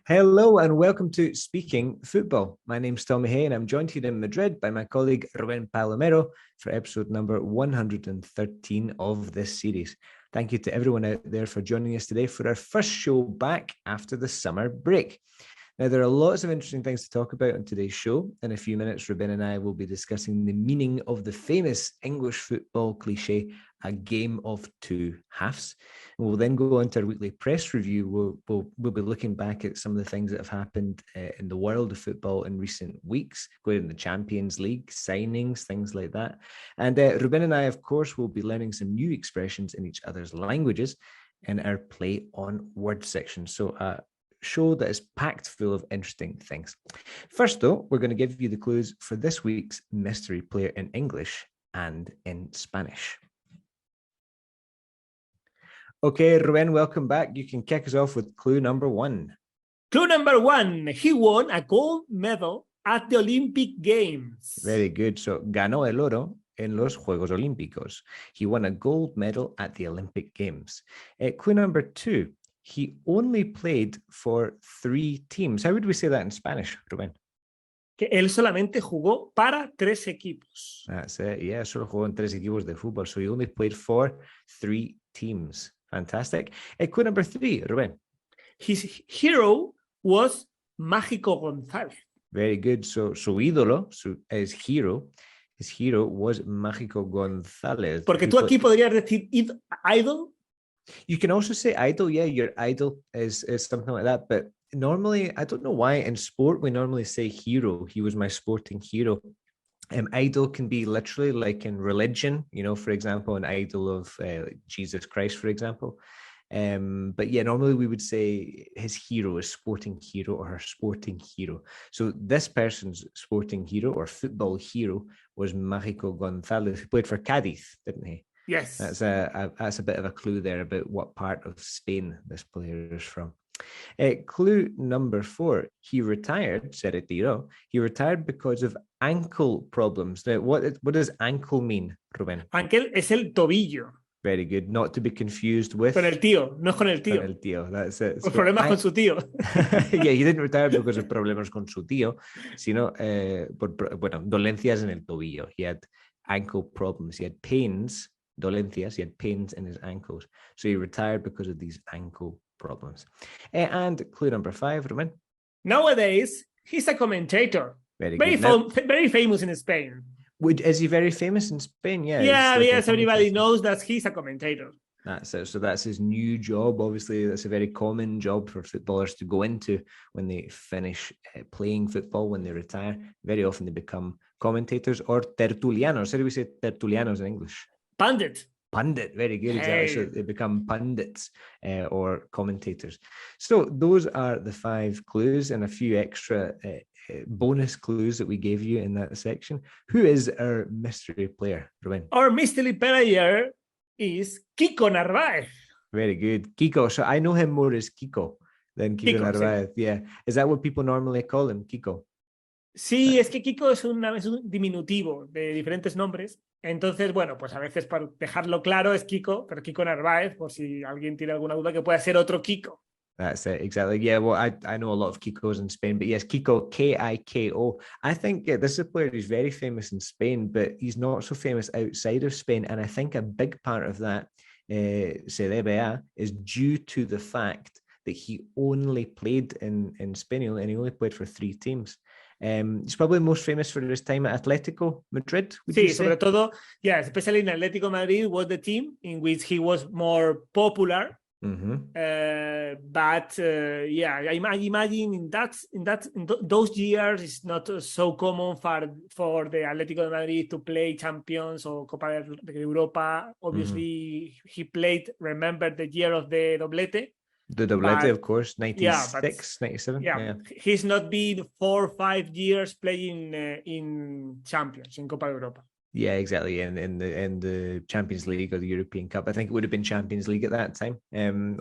Hello and welcome to Speaking Football. My name's Tommy Hay and I'm joined here in Madrid by my colleague Ruben Palomero for episode number 113 of this series. Thank you to everyone out there for joining us today for our first show back after the summer break. Now, there are lots of interesting things to talk about on today's show. In a few minutes, Ruben and I will be discussing the meaning of the famous English football cliche, a game of two halves. And we'll then go on to our weekly press review. We'll be looking back at some of the things that have happened in the world of football in recent weeks, going in the Champions League, signings, things like that. And Ruben and I, of course, will be learning some new expressions in each other's languages in our Play on Words section. So, show that is packed full of interesting things. First, though, we're going to give you the clues for this week's mystery player in English and in Spanish. Okay, Ruben, welcome back. You can kick us off with clue number one. Clue number one, he won a gold medal at the Olympic Games. Very good. So, ganó el oro en los Juegos Olímpicos. He won a gold medal at the Olympic Games. Clue number two, he only played for 3 teams. How would we say that in Spanish, Ruben? Que él solamente jugó para 3 equipos. That's it. Yeah, solo jugó en 3 equipos de fútbol. So he only played for 3 teams. Fantastic. Clue number 3, Ruben. His hero was Mágico González. Very good. So su ídolo, his hero was Mágico González. Porque tú aquí podrías decir idol. You can also say idol, yeah, your idol is something like that. But normally, I don't know why, in sport, we normally say hero. He was my sporting hero. Idol can be literally like in religion, for example, an idol of Jesus Christ, for example. But yeah, normally we would say his hero is sporting hero or her sporting hero. So this person's sporting hero or football hero was Mágico González, who played for Cádiz, didn't he? Yes. That's a bit of a clue there about what part of Spain this player is from. Clue number 4, he retired, se retiró. He retired because of ankle problems. Now, what does ankle mean, Ruben? Ankle es el tobillo. Very good. Not to be confused with... Con el tío, no es con el tío. Con el tío, that's it. Los problemas con su tío. Yeah, he didn't retire because of problemas con su tío, sino, dolencias en el tobillo. He had ankle problems. He had pains, dolencias, he had pains in his ankles. So he retired because of these ankle problems. And clue number 5, Roman. Nowadays, he's a commentator. Very famous in Spain. Is he very famous in Spain? Yeah. Yes, everybody knows that he's a commentator. That's it. So that's his new job. Obviously, that's a very common job for footballers to go into when they finish playing football, when they retire. Very often they become commentators or tertulianos. How do we say tertulianos in English? Pundit, very good, exactly. So they become pundits or commentators. So those are the 5 clues and a few extra bonus clues that we gave you in that section. Who is our mystery player, Ruben? Our mystery player is Kiko Narváez. Very good. Kiko. So I know him more as Kiko than Kiko Narváez. Sí. Yeah. Is that what people normally call him, Kiko? Sí, es que Kiko es un diminutivo de diferentes nombres. Entonces, bueno, pues a veces para dejarlo claro es Kiko, pero Kiko Narváez, por si alguien tiene alguna duda, que pueda ser otro Kiko. That's it, exactly. Yeah, well, I know a lot of Kikos in Spain, but yes, Kiko, Kiko. I think this is a player who's very famous in Spain, but he's not so famous outside of Spain. And I think a big part of that, se debe a, is due to the fact that he only played in Spain and he only played for 3 teams. He's probably most famous for his time at Atletico Madrid. Sí, sobre todo, especially in Atletico Madrid was the team in which he was more popular. Mm-hmm. I imagine in those years it's not so common for the Atletico de Madrid to play Champions or Copa de Europa. Obviously, he played. Remember the year of the doblete. The doblete, of course, 96, 97. Yeah, he's not been 4 or 5 years playing in Champions in Copa de Europa. Yeah, exactly. In the Champions League or the European Cup, I think it would have been Champions League at that time.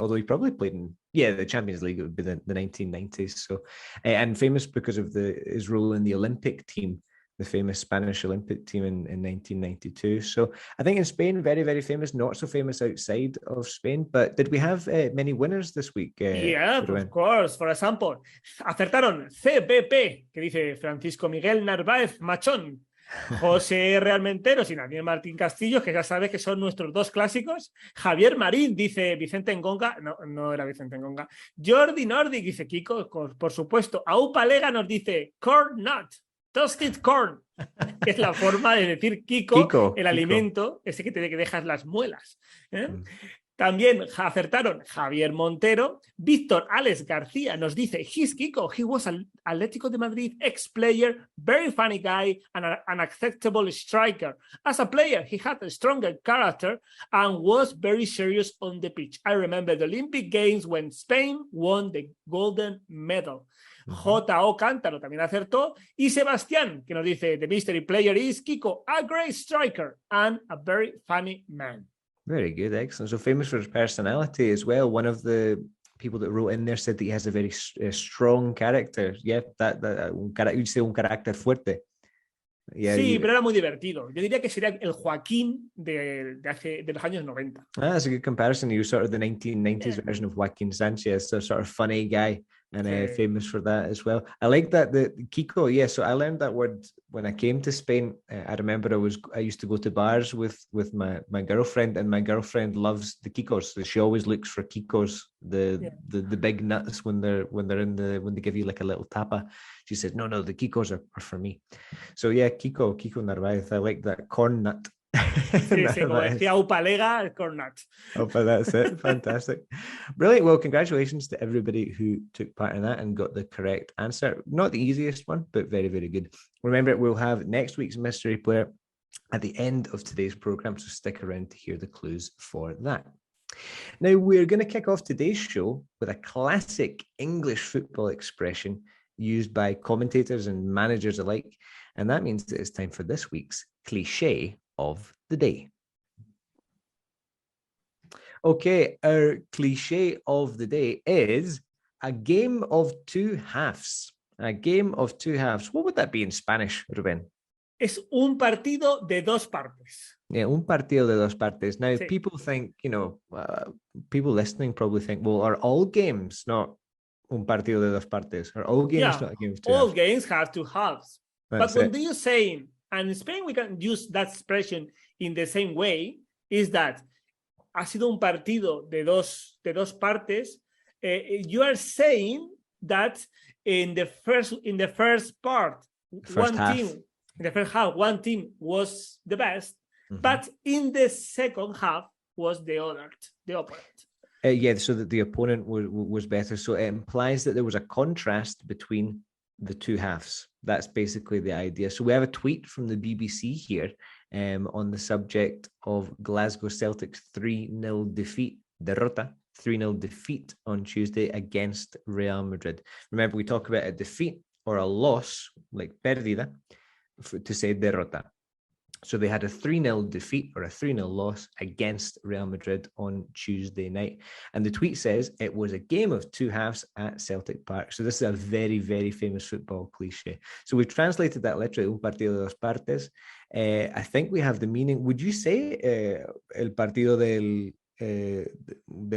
Although he probably played in the Champions League. It would be the 1990s. So, and famous because of his role in the Olympic team the famous Spanish Olympic team in 1992. So I think in Spain, very, very famous, not so famous outside of Spain. But did we have many winners this week? Yeah, of course. For example, acertaron CBP, que dice Francisco Miguel Narváez Machón, José Realmenteros y Daniel Martín Castillo, que ya sabes que son nuestros dos clásicos. Javier Marín dice Vicente Engonga, no era Vicente Engonga. Jordi Nordic dice Kiko, por supuesto. Aupa Lega nos dice corn nut, toasted corn, que es la forma de decir Kiko, el alimento, ese que te dejas las muelas. También acertaron Javier Montero. Víctor Alex García nos dice, he's Kiko. He was an Atlético de Madrid ex-player, very funny guy, and an acceptable striker. As a player, he had a stronger character and was very serious on the pitch. I remember the Olympic Games when Spain won the golden medal. J.O. Cántaro también acertó. Y Sebastián, que nos dice, the mystery player is Kiko, a great striker and a very funny man. Very good, excellent. So famous for his personality as well. One of the people that wrote in there said that he has a very strong character. Yeah, you'd say un carácter fuerte. Yeah, sí, pero era muy divertido. Yo diría que sería el Joaquín de los años 90. That's a good comparison. He was sort of the 1990s version of Joaquin Sanchez, so sort of funny guy and famous for that as well. I like that, the Kiko. Yeah, so I learned that word when I came to Spain. I remember I used to go to bars with my girlfriend, and my girlfriend loves the Kikos. So she always looks for Kikos, the big nuts when they give you like a little tapa. She said, no, the Kikos are for me. So yeah, Kiko Narváez. I like that corn nut. Sí, como decía Aupa Lega, corn nut. But that's it. Fantastic. Brilliant. Well, congratulations to everybody who took part in that and got the correct answer. Not the easiest one, but very, very good. Remember, we'll have next week's mystery player at the end of today's program, so stick around to hear the clues for that. Now, we're going to kick off today's show with a classic English football expression used by commentators and managers alike, and that means that it's time for this week's cliche of the day. Okay, our cliche of the day is a game of two halves. A game of two halves. What would that be in Spanish, Rubén? Es un partido de dos partes. Yeah, un partido de dos partes. Now, people think, people listening probably think, well, are all games not un partido de dos partes? Are all games not a game of two halves? All games have two halves. But when you're saying, and in Spain we can use that expression in the same way, is that ha sido un partido de dos partes. You are saying that in the first part, in the first half, one team was the best, but in the second half was the opponent. So that the opponent was better. So it implies that there was a contrast between the two halves. That's basically the idea. So we have a tweet from the BBC here on the subject of Glasgow Celtic's 3-0 defeat, derrota, 3-0 defeat on Tuesday against Real Madrid. Remember, we talk about a defeat or a loss, like perdida, to say derrota. So they had a 3-0 defeat or a 3-0 loss against Real Madrid on Tuesday night. And the tweet says it was a game of two halves at Celtic Park. So this is a very, very famous football cliche. So we've translated that literally, un partido de dos partes. I think we have the meaning. Would you say el partido del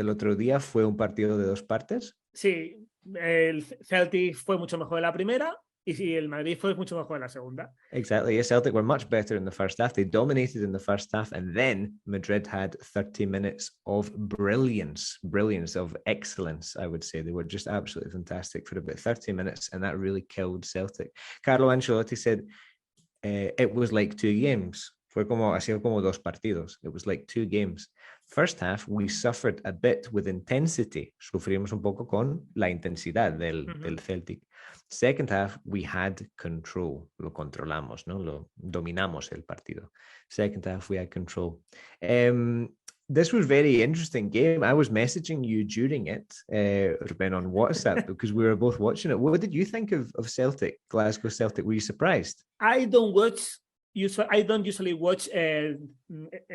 otro día fue un partido de dos partes? Sí, el Celtic fue mucho mejor en la primera. Y el Madrid fue mucho mejor en la segunda. Exactly. Yeah, Celtic were much better in the first half. They dominated in the first half, and then Madrid had 30 minutes of brilliance, of excellence, I would say. They were just absolutely fantastic for about 30 minutes, and that really killed Celtic. Carlo Ancelotti said it was like two games. Ha sido como dos partidos. It was like two games. First half, we suffered a bit with intensity. Sufrimos un poco con la intensidad del Celtic. Second half, we had control. Lo controlamos, ¿no? Lo dominamos el partido. Second half, we had control. This was a very interesting game. I was messaging you during it, Ruben, on WhatsApp because we were both watching it. What did you think of Celtic, Glasgow Celtic? Were you surprised? I don't usually watch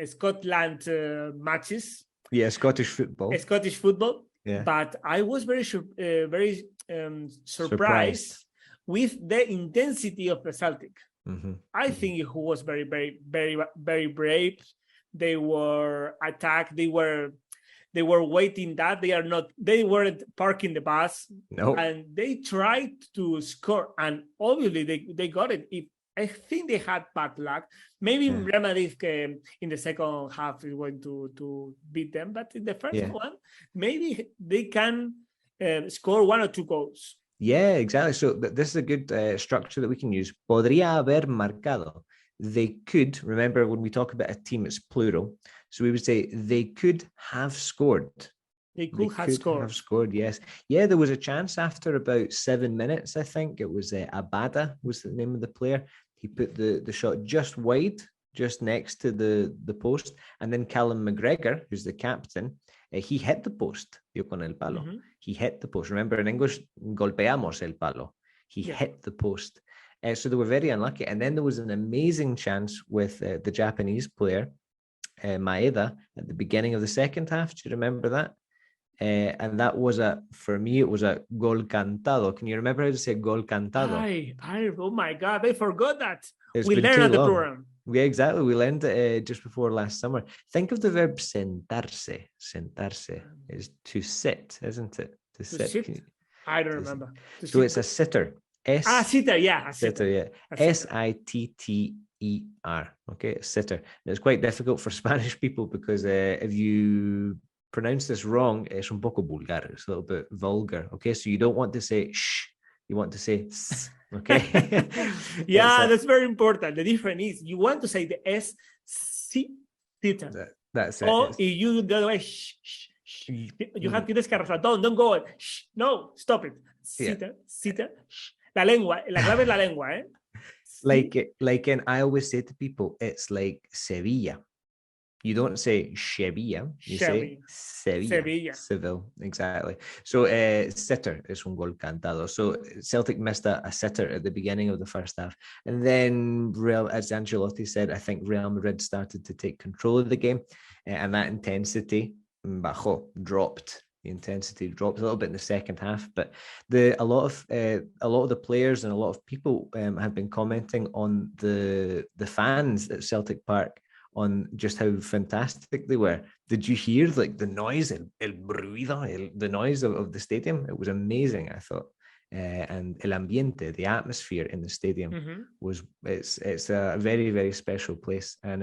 Scotland matches. Yeah, Scottish football. Yeah. But I was very surprised with the intensity of the Celtic. I think he was very, very, very, very brave. They were attacked. They were waiting that they weren't parking the bus. No. And they tried to score. And obviously they got it. I think they had bad luck. Maybe Real Madrid in the second half is going to beat them. But in the first one, maybe they can score 1 or 2 goals. Yeah, exactly. So this is a good structure that we can use. Podría haber marcado. They could, remember when we talk about a team, it's plural. So we would say they could have scored. They could have scored, yes. Yeah, there was a chance after about 7 minutes, I think. It was Abada was the name of the player. He put the shot just wide, just next to the post. And then Callum McGregor, who's the captain, he hit the post. Dio con el palo. He hit the post. Remember in English, golpeamos el palo. He hit the post. So they were very unlucky. And then there was an amazing chance with the Japanese player, Maeda, at the beginning of the second half. Do you remember that? And that was for me, it was a gol cantado. Can you remember how to say gol cantado? Oh my God, I forgot that. We learned at the program. Yeah, exactly. We learned it just before last summer. Think of the verb sentarse. Sentarse is to sit, isn't it? To sit. I don't remember. So it's a sitter. Sitter, yeah. Sitter, yeah. S-I-T-T-E-R. Okay, sitter. And it's quite difficult for Spanish people because if you pronounce this wrong, it's un poco vulgar. It's a little bit vulgar. Okay, so you don't want to say sh, you want to say s. Okay. Yeah, that's very important. The difference is you want to say the S, sitter. That's it. Or if you do the other way, sh. You have to descargar. Don't go. Shh, no, stop it. Sitter. La lengua. La clave es la lengua, eh? I always say to people, it's like Sevilla. You don't say Sevilla, you say Sevilla. Seville, exactly. So sitter is un gol cantado. So Celtic missed a sitter at the beginning of the first half. And then, as Ancelotti said, I think Real Madrid started to take control of the game. And that intensity dropped. The intensity dropped a little bit in the second half, but a lot of the players and a lot of people have been commenting on the fans at Celtic Park on just how fantastic they were. Did you hear like the noise, the noise of the stadium? It was amazing, I thought. And el ambiente, the atmosphere in the stadium it's a very, very special place. And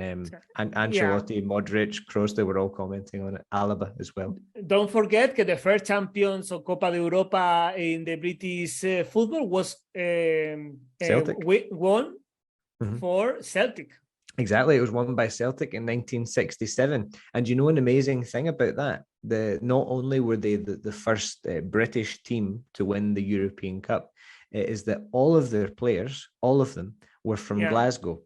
Ancelotti, Modric, Kroos, they were all commenting on it. Alaba as well. Don't forget that the first champions of Copa de Europa in the British football was Celtic. Won for Celtic. Exactly. It was won by Celtic in 1967. And you know an amazing thing about that? Not only were they the first British team to win the European Cup, is that all of their players, all of them, were from Glasgow.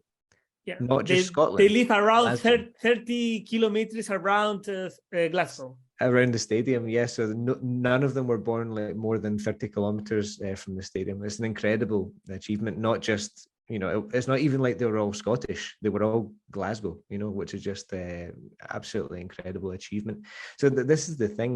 Yeah. Not just Scotland. They live around 30 kilometers around Glasgow. Around the stadium, yes. So none of them were born like more than 30 kilometers from the stadium. It's an incredible achievement, not just... it's not even like they were all Scottish. They were all Glasgow, which is just absolutely incredible achievement. So this is the thing,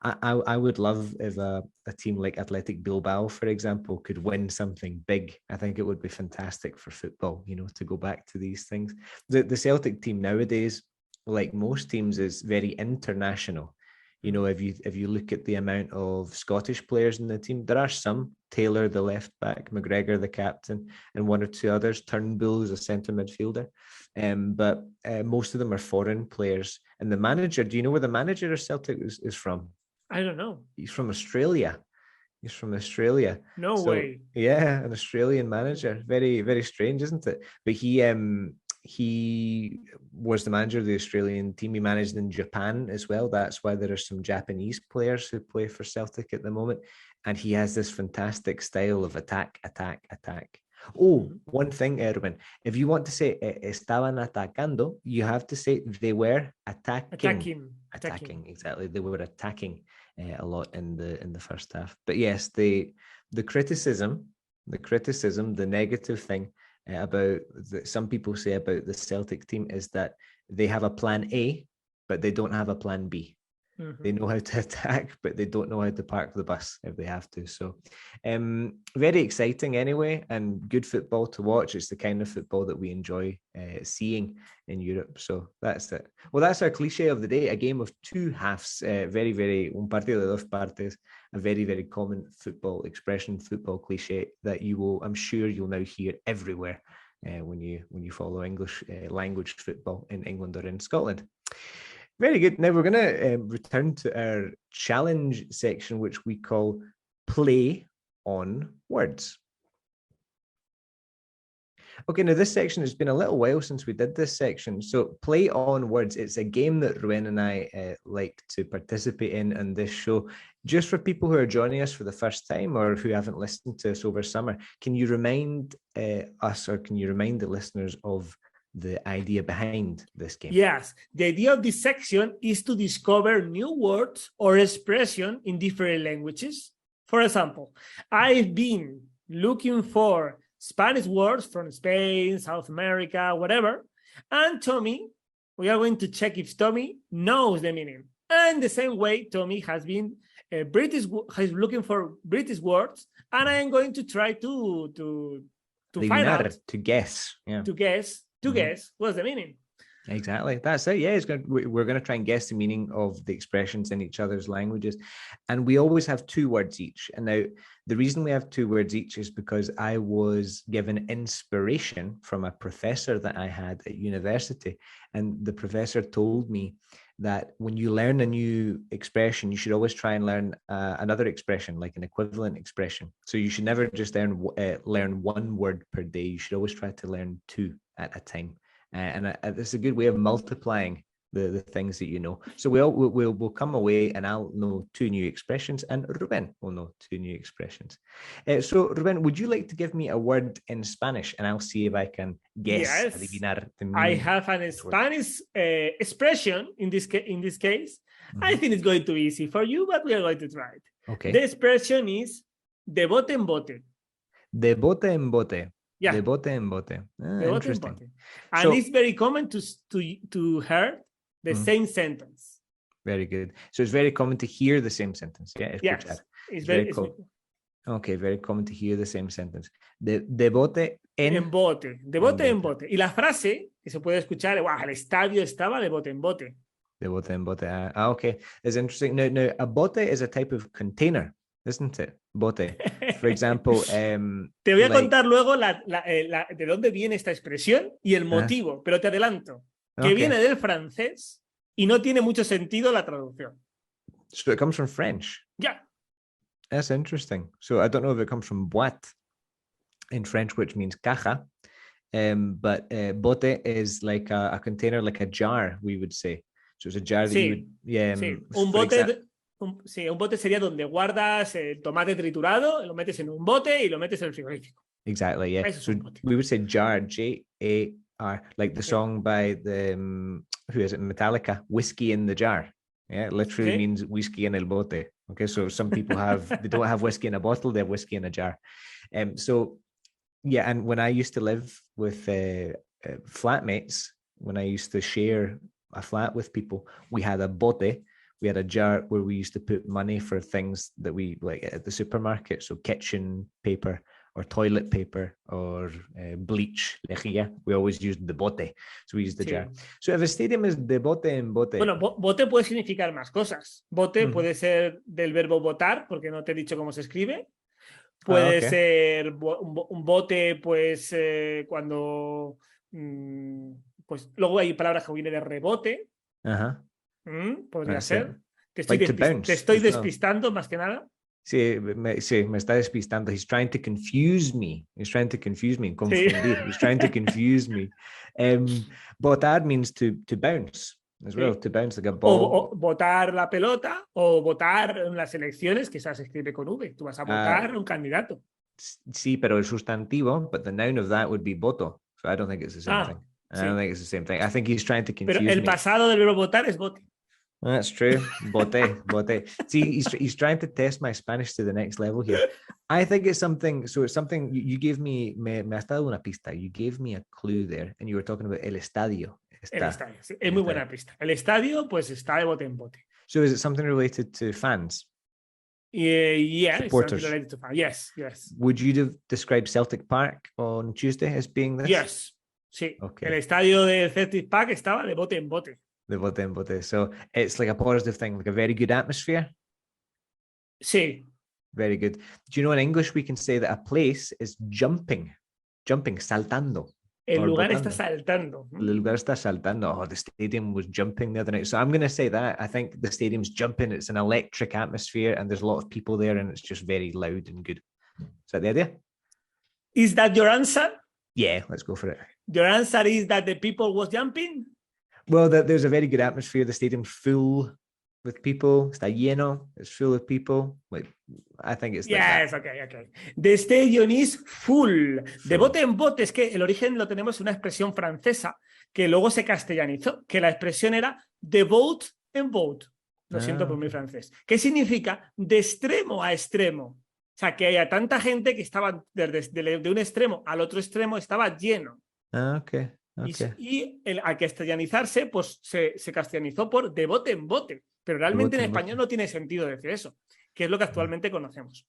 I would love if a team like Athletic Bilbao, for example, could win something big. I think it would be fantastic for football, to go back to these things. The Celtic team nowadays, like most teams, is very international. If you look at the amount of Scottish players in the team, there are some. Taylor, the left back, McGregor, the captain, and one or two others. Turnbull is a centre midfielder. But most of them are foreign players. And the manager, do you know where the manager of Celtic is from? I don't know. He's from Australia. No way. Yeah, an Australian manager. Very, very strange, isn't it? But he was the manager of the Australian team. He managed in Japan as well. That's why there are some Japanese players who play for Celtic at the moment. And he has this fantastic style of attack. Oh, one thing, Erwin. If you want to say estaban atacando, you have to say they were attacking. Attacking, exactly. They were attacking a lot in the first half. But yes, the criticism, the negative thing about some people say about the Celtic team is that they have a plan A, but they don't have a plan B. They know how to attack, but they don't know how to park the bus if they have to. So very exciting anyway, and good football to watch. It's the kind of football that we enjoy seeing in Europe. So that's it. Well, that's our cliche of the day, a game of two halves. Very, very, un partido de dos partes, a very, very common football expression, football cliche that I'm sure you'll now hear everywhere when you follow English language football in England or in Scotland. Very good. Now we're going to return to our challenge section, which we call Play on Words. Okay, now this section, has been a little while since we did this section. So Play on Words, it's a game that Ruben and I like to participate in on this show. Just for people who are joining us for the first time or who haven't listened to us over summer, can you remind us, or can you remind the listeners of the idea behind this game? Yes, the idea of this section is to discover new words or expression in different languages. For example, I've been looking for Spanish words from Spain, South America, whatever, and Tommy, we are going to check if Tommy knows the meaning. And the same way, Tommy has been he's looking for British words, and I am going to try to find out, to guess, guess what's the meaning. Exactly, that's it. Yeah, we're going to try and guess the meaning of the expressions in each other's languages, and we always have 2 words each. And now the reason we have 2 words each is because I was given inspiration from a professor that I had at university, and the professor told me that when you learn a new expression, you should always try and learn another expression, like an equivalent expression. So you should never just learn 1 word per day. You should always try to learn 2 at a time. And it's a good way of multiplying the things that you know. So we'll come away and I'll know 2 new expressions and Ruben will know 2 new expressions. So Ruben, would you like to give me a word in Spanish and I'll see if I can guess, adivinar the meaning? I have an Spanish expression in this case. Mm-hmm. I think it's going to be easy for you, but we are going to try it. Okay. The expression is de bote en bote. De bote en bote. Yeah. De bote en bote. Interesting. Bote. And it's very common to hear the same sentence. Very good. So it's very common to hear the same sentence. Yeah. Yes. It's very common. Okay, very common to hear the same sentence. De bote en bote. De bote en bote. Y la frase que se puede escuchar, el estadio estaba de bote en bote. De bote en bote. Okay. It's interesting. Now, a bote is a type of container, isn't it? Bote. For example, te voy a contar luego de dónde viene esta expresión y el motivo, pero te adelanto que viene del francés y no tiene mucho sentido la traducción. So it comes from French. Yeah. That's interesting. So I don't know if it comes from boîte in French, which means caja, but bote is like a container, like a jar, we would say. So it's a jar that you would... Yeah, un bote... un bote sería donde guardas el tomate triturado, lo metes en un bote y lo metes en el frigorífico. Exactly, yeah. So we would say jar, J-A-R, like the song by the, who is it, Metallica, Whiskey in the Jar. Yeah, it literally means whiskey in el bote. Okay, so some people they don't have whiskey in a bottle, they have whiskey in a jar. So, yeah, and when I used to live with flatmates, when I used to share a flat with people, we had a bote. We had a jar where we used to put money for things that we like at the supermarket. So kitchen paper or toilet paper or bleach, lejía. We always used the bote. So we used the jar. So if a stadium is de bote en bote. Bueno, bote puede significar más cosas. Bote puede ser del verbo botar, porque no te he dicho cómo se escribe. Puede ser un bote, pues cuando... pues luego hay palabras que vienen de rebote. Ajá. Podría ser. Te estoy despistando más que nada. Sí, me está despistando. He's trying to confuse me. Confundir. He's trying to confuse me. Botar means to bounce as well, to bounce like a ball. O botar la pelota o votar en las elecciones, que se escribe con V. Tú vas a votar un candidato. Sí, pero el sustantivo, but the noun of that would be voto. So I don't think it's the same thing. I don't think it's the same thing. I think he's trying to confuse me. Pero el pasado del verbo votar es vote. That's true. Bote. See, he's trying to test my Spanish to the next level here. I think it's something. So it's something you gave me. Me has dado una pista. You gave me a clue there, and you were talking about el estadio. El estadio. Sí, es muy buena pista. El estadio, pues está de bote en bote. So is it something related to fans? Yeah, Supporters. it's something related to fans. Yes. Would you have described Celtic Park on Tuesday as being this? Yes, sí. Okay. El estadio de Celtic Park estaba de bote en bote. De bote en bote. So it's like a positive thing, like a very good atmosphere. Sí. Very good. Do you know in English we can say that a place is jumping, saltando. El lugar botando. está saltando. El lugar está saltando. Oh, the stadium was jumping the other night. So I'm going to say that. I think the stadium's jumping. It's an electric atmosphere and there's a lot of people there and it's just very loud and good. Is that the idea? Is that your answer? Yeah, let's go for it. Your answer is that the people was jumping? Well, there's a very good atmosphere. The stadium's full with people. Está lleno. It's full of people. Like, I think it's like yes, that. okay. The stadium is full. De bote en bote, es que el origen lo tenemos en una expresión francesa que luego se castellanizó, que la expresión era de boat en boat. Lo siento por mi francés. ¿Qué significa? De extremo a extremo. O sea, que haya tanta gente que estaba de un extremo al otro extremo estaba lleno. Okay. Y al castellanizarse, pues se castellanizó por de bote en bote. Pero realmente en español no tiene sentido decir eso, que es lo que actualmente conocemos.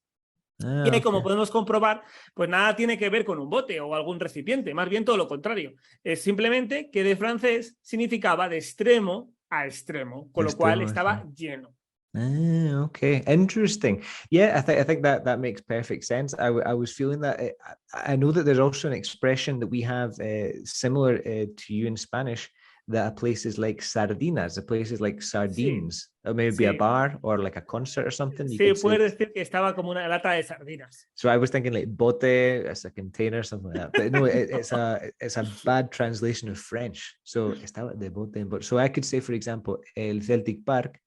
Y como podemos comprobar, pues nada tiene que ver con un bote o algún recipiente, más bien todo lo contrario. Es simplemente que de francés significaba de extremo a extremo, con lo cual estaba lleno. Okay, interesting. Yeah, I think that makes perfect sense. I was feeling that. I know that there's also an expression that we have similar to you in Spanish, that a place is like sardinas, a place is like sardines, or maybe a bar or like a concert or something. Sí, puedes decir que estaba como una lata de sardinas. So I was thinking like bote as a container, something like that. But no, it's a bad translation of French. So estaba de bote en bote. So I could say, for example, el Celtic Park,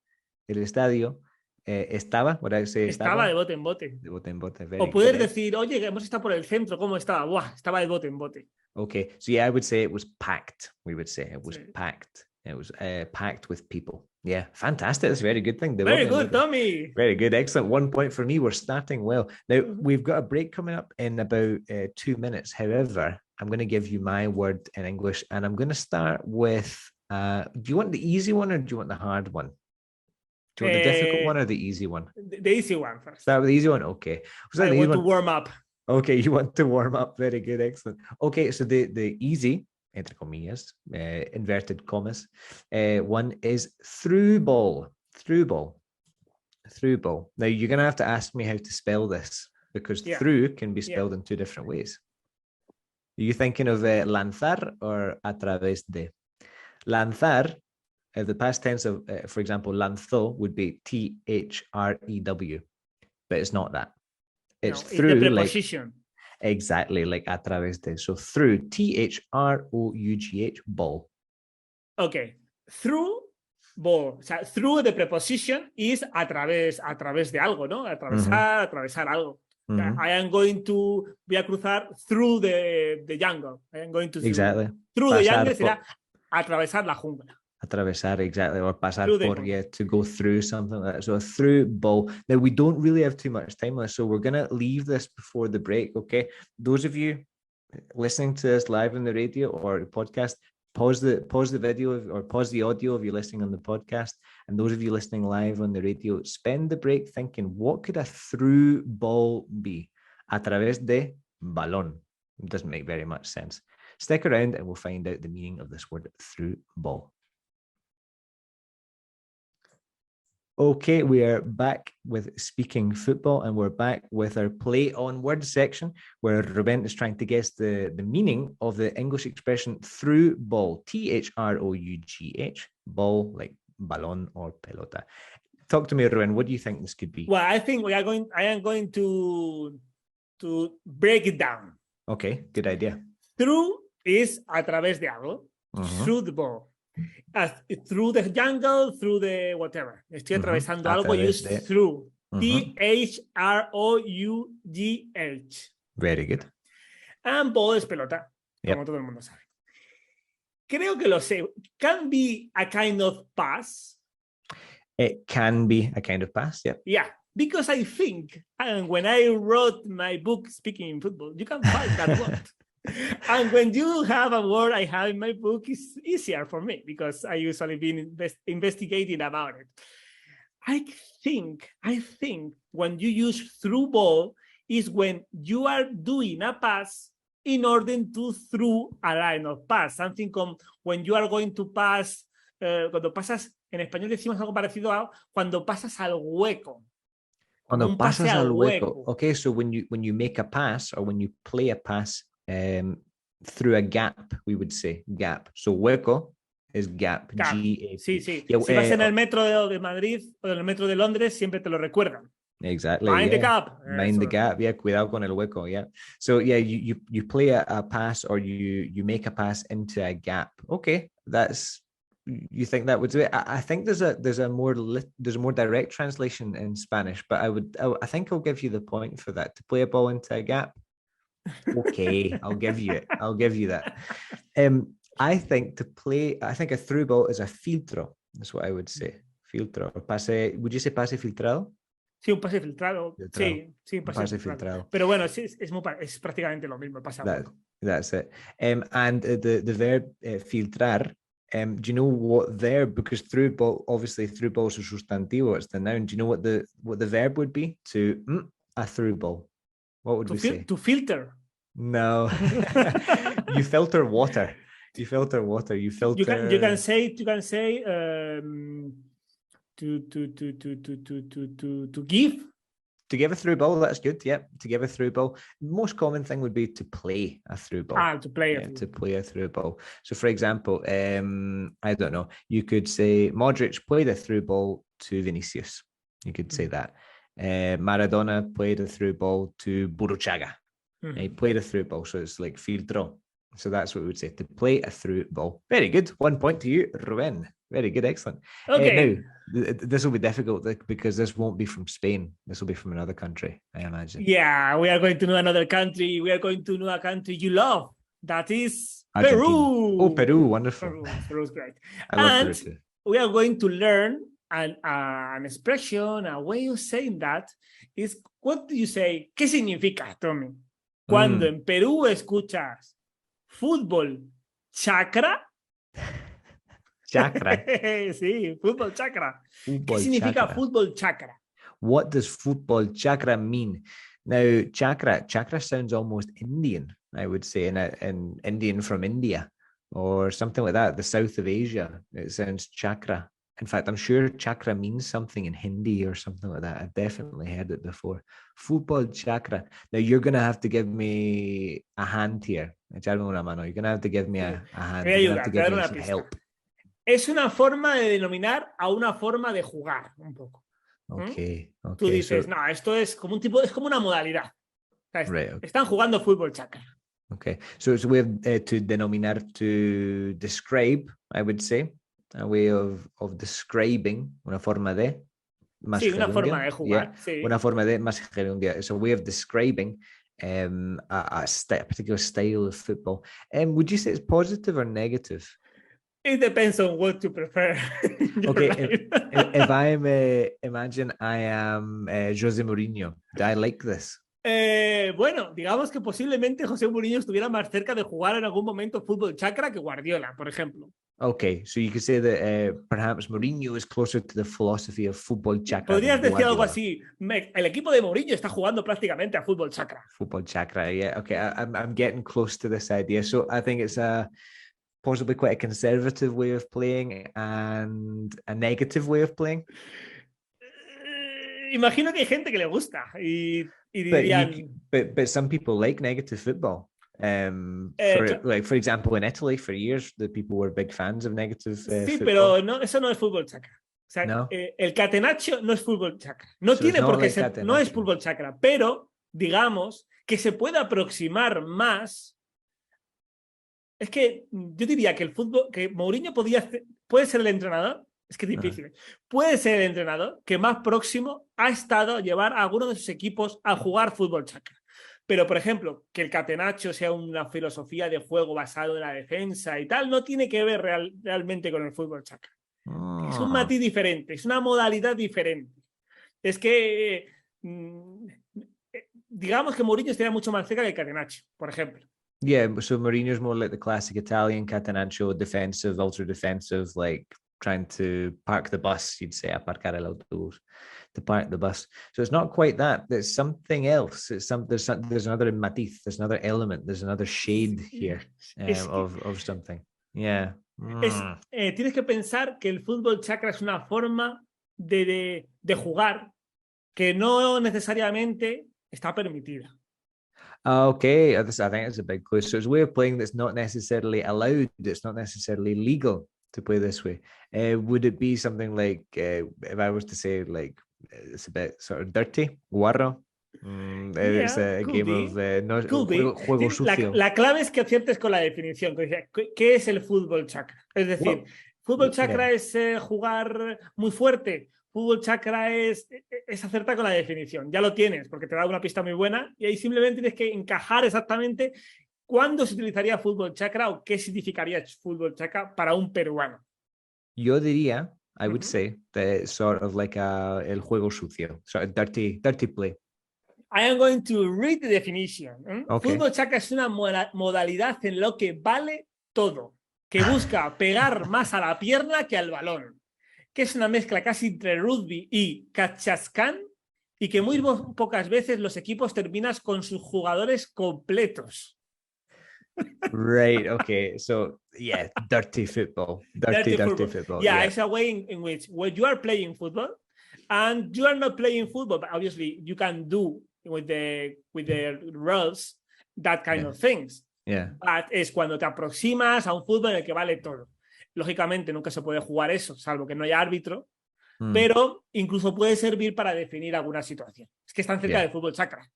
el estadio, estaba, what I say, estaba de bote en bote. De bote en bote. O puedes decir, oye, hemos estado por el centro, ¿cómo estaba? Buah, estaba de bote en bote. Okay, so yeah, I would say it was packed. We would say it was packed. It was packed with people. Yeah, fantastic. That's a very good thing. Very good, Tommy. Very good. Excellent. 1 point for me. We're starting well. Now, we've got a break coming up in about 2 minutes. However, I'm going to give you my word in English, and I'm going to start with, do you want the easy one or do you want the hard one? Do you want the difficult one or the easy one? The easy one first. Start with the easy one? Okay. I want to warm up. Okay, you want to warm up. Very good. Excellent. Okay, so the easy, entre comillas, inverted commas, one is through ball. Through ball. Through ball. Now, you're going to have to ask me how to spell this, because through can be spelled in two different ways. Are you thinking of lanzar or a través de? Lanzar, the past tense of, for example, lanzó would be THREW, but it's not that. It's through, the preposition. Like, exactly, like a través de. So through, THROUGH, ball. Okay. Through ball. O sea, through the preposition is a través de algo, ¿no? Atravesar algo. I am going to, voy a cruzar through the jungle. I am going to through the jungle será atravesar la jungla. Atravesar, exactly, or pasar por, to go through something like that. So a through ball. Now, we don't really have too much time left, so we're going to leave this before the break, okay? Those of you listening to this live on the radio or podcast, pause the video or pause the audio if you're listening on the podcast. And those of you listening live on the radio, spend the break thinking, what could a through ball be? A través de balón. It doesn't make very much sense. Stick around and we'll find out the meaning of this word through ball. Okay, we are back with Speaking Football, and we're back with our Play on Words section, where Ruben is trying to guess the meaning of the English expression through ball, THROUGH, ball like balón or pelota. Talk to me, Ruben. What do you think this could be? Well, I think I am going to break it down. Okay, good idea. Through is a través de algo, through the ball. Through the jungle, through the whatever. Estoy atravesando algo, use through. THROUGH. Very good. And ball es pelota, como todo el mundo sabe. Creo que lo sé. Can be a kind of pass. It can be a kind of pass, yeah. Yeah, because I think, and when I wrote my book, Speaking in Football, you can find that word. And when you have a word I have in my book, it's easier for me because I usually been investigating about it. I think when you use through ball is when you are doing a pass in order to through a line of pass. Something como when you are going to pass, cuando pasas, en español decimos algo parecido a cuando pasas al hueco. Cuando un pase pasas al al hueco. hueco. Okay, so when you make a pass or when you play a pass through a gap, we would say gap. So hueco is gap. G-A-P. Sí, sí. Yeah, si vas en el metro de Madrid o en el metro de Londres, siempre te lo recuerdan. Exactly. Mind the gap. Mind the gap. Yeah, cuidado con el hueco. Yeah. So yeah, you play a pass or you make a pass into a gap. Okay, you think that would do it? I think there's a more direct translation in Spanish, but I think I'll give you the point for that. To play a ball into a gap. Okay, I'll give you it. I'll give you that. I think a through ball is a filtro. That's what I would say. Filtro. Or pase. Would you say pase filtrado? Sí, un pase filtrado. Sí, un pase filtrado. Pero bueno, es prácticamente lo mismo. That's it. And the verb filtrar. Do you know what verb? Because through ball is a sustantivo. It's the noun. Do you know what the verb would be? A through ball. What would we say? To filter. No. You filter water. You filter water. You filter. You can say to give. To give a through ball, that's good. Yeah, to give a through ball. Most common thing would be to play a through ball. To play a through ball. So, for example, I don't know. You could say Modric played a through ball to Vinicius. You could say that. Maradona played a through ball to Burruchaga. He played a through ball, so it's like filtro. So that's what we would say, to play a through ball. Very good. 1 point to you, Ruben. Very good. Excellent. Okay. Now, this will be difficult because this won't be from Spain. This will be from another country, I imagine. Yeah, we are going to know another country. We are going to know a country you love. That is Argentina. Peru. Oh, Peru. Wonderful. Peru is great. I love Peru too. We are going to learn an expression, a way of saying that is, what do you say? ¿Qué significa, Tommy? Cuando en Perú escuchas fútbol chakra. Chakra. Sí, fútbol chakra. Fútbol ¿Qué significa chakra. fútbol chakra? What does football chakra mean? Now, chakra sounds almost Indian, I would say, in Indian from India or something like that, the south of Asia. It sounds chakra. In fact, I'm sure chakra means something in Hindi or something like that. I've definitely heard it before. Football chakra. Now, you're going to have to give me a hand here. You're going to have to give me a hand. You're going to have to give me some help. Es una forma de denominar a una forma de jugar, un poco. Okay. Tú dices, no, esto es como es como una modalidad. Right, okay. Están jugando fútbol chakra. Okay. So it's a way of to denominar, to describe, I would say. A way of describing, una forma de más sí, una forma de jugar. Yeah, sí. Una forma de más gerundia. It's a way of describing a particular style of football. Would you say it's positive or negative? It depends on what you prefer. Okay, right. if I'm imagine I am José Mourinho, do I like this? Bueno, digamos que posiblemente José Mourinho estuviera más cerca de jugar en algún momento fútbol chakra que Guardiola, por ejemplo. Okay, so you could say that perhaps Mourinho is closer to the philosophy of fútbol chakra. Podrías decir algo así. El equipo de Mourinho está jugando prácticamente a fútbol chakra. Fútbol chakra, yeah. Okay, I'm getting close to this idea. So I think it's possibly quite a conservative way of playing and a negative way of playing. Imagino que hay gente que le gusta y dirían... But some people like negative football. For example, in Italy, for years, the people were big fans of negative sí, football. Pero no, eso no es fútbol chakra. O sea, no. El catenaccio no es fútbol chakra. No tiene por qué ser, no es fútbol chakra, pero digamos que se puede aproximar más. Es que yo diría que el fútbol, que Mourinho puede ser el entrenador, es que es difícil, puede ser el entrenador que más próximo ha estado a llevar a alguno de sus equipos a jugar fútbol chakra. Pero, por ejemplo, que el catenaccio sea una filosofía de juego basado en la defensa y tal, no tiene que ver realmente con el fútbol chakra. Es un matiz diferente, es una modalidad diferente. Es que, digamos que Mourinho estaría mucho más cerca del catenaccio, por ejemplo. Yeah, so Mourinho's more like the classic Italian catenaccio, defensive, ultra defensive, like trying to park the bus, you'd say aparcar el autobús, to park the bus. So it's not quite that. There's something else. There's another matiz, there's another element, there's another shade here of something. Yeah. Tienes que pensar que el fútbol chakra es una forma de jugar que no necesariamente está permitida. Okay, I think it's a big clue. So it's a way of playing that's not necessarily allowed. It's not necessarily legal to play this way. Would it be something like, if I was to say, like, it's a bit sort of dirty, guarro? It's a game of juego sucio. La clave es que aciertes con la definición. ¿Qué es el fútbol chakra? Es decir, fútbol chakra es jugar muy fuerte. Fútbol chakra es acertar con la definición. Ya lo tienes, porque te da una pista muy buena y ahí simplemente tienes que encajar exactamente cuándo se utilizaría fútbol chakra o qué significaría fútbol chakra para un peruano. Yo diría, I would say, that it's sort of like el juego sucio, sort of dirty play. I am going to read the definition. Okay. Fútbol chakra es una modalidad en lo que vale todo, que busca pegar más a la pierna que al balón, que es una mezcla casi entre rugby y cachascán y que muy pocas veces los equipos terminan con sus jugadores completos. Right, okay. So, yeah, dirty football. Dirty football. Yeah, it's a way in which when you are playing football and you are not playing football, but obviously you can do with the rules that kind of things. Yeah. But es cuando te aproximas a un fútbol en el que vale todo. Lógicamente nunca se puede jugar eso, salvo que no haya árbitro, pero incluso puede servir para definir alguna situación. Es que están cerca del fútbol chakra.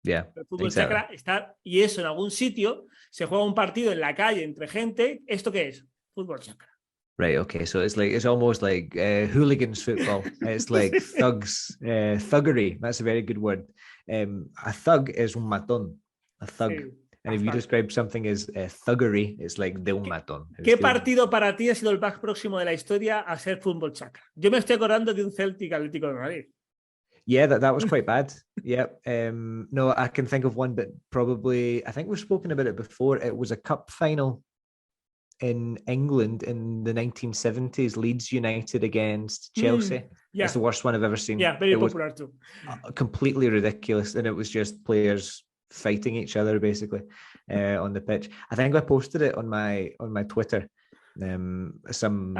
El fútbol chakra está, y eso en algún sitio, se juega un partido en la calle entre gente. ¿Esto qué es? Fútbol chakra. Right, okay, so it's almost like hooligans football. It's like thugs, thuggery. That's a very good word. A thug is un matón, a thug. Sí. And if you describe something as thuggery, it's like de un matón. ¿Qué partido para ti ha sido el más próximo de la historia a ser fútbol chakra? Yo me estoy acordando de un Celtic Atlético de Madrid. Yeah, that was quite bad. Yeah. No, I can think of one, but probably, I think we've spoken about it before. It was a cup final in England in the 1970s, Leeds United against Chelsea. Yeah. It's the worst one I've ever seen. Yeah, very popular too. Completely ridiculous. And it was just players fighting each other basically on the pitch. I think I posted it on my Twitter some